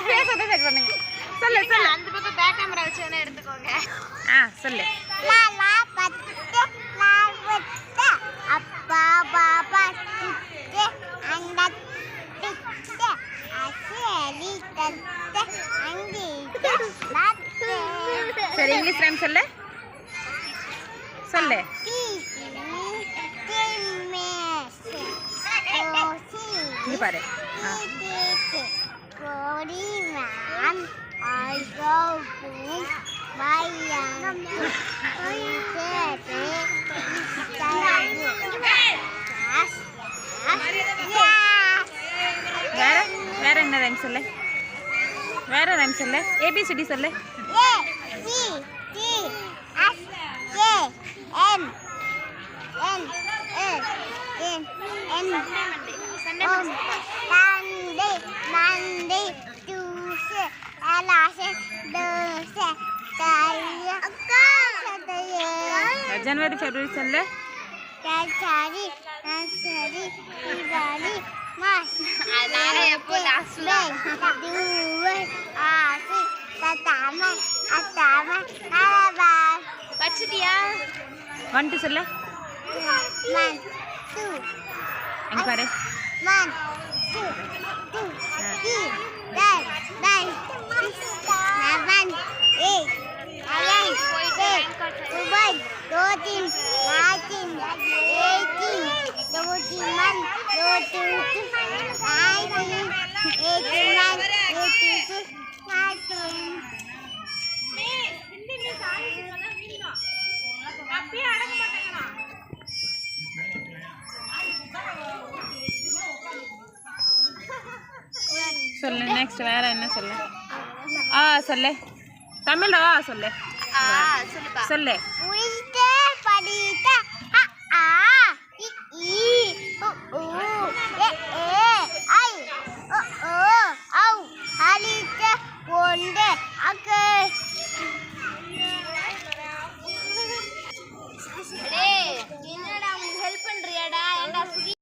Face வந்து set பண்ணுங்க. சொல்லு சொல்லு. அந்த பக்கம் பேக் கேமரா வச்சு வேணா எடுத்துக்கோங்க. சொல்லு. லா லா பத்து லா பத்து அப்பா பாபா சிட்டு அந்த பிட்டு அசேலி தத்து அங்கி லத்து. சரி இங்கிலீஷ் ரைம் சொல்லு. சொல்லு. இங்க பாரு. வேற என்ன ரைம் சொல்லு. வேற ரைம் சொல்லு. ஏபிசிடி சொல்லு. जनवरी फरवरी சொல்லு. வச்சிட்டியா? 1 2 சொல்லு. 1 2 அங்க பாரு. 1 2 3 4 5 6 7 8 சொல்லு. நெக்ஸ்ட் வேற என்ன சொல்லு. சொல்லு. தமிழ்ல சொல்லு. சொல்லு. உயிர்த்த படித்த அ ஆ இ ஈ உ ஊ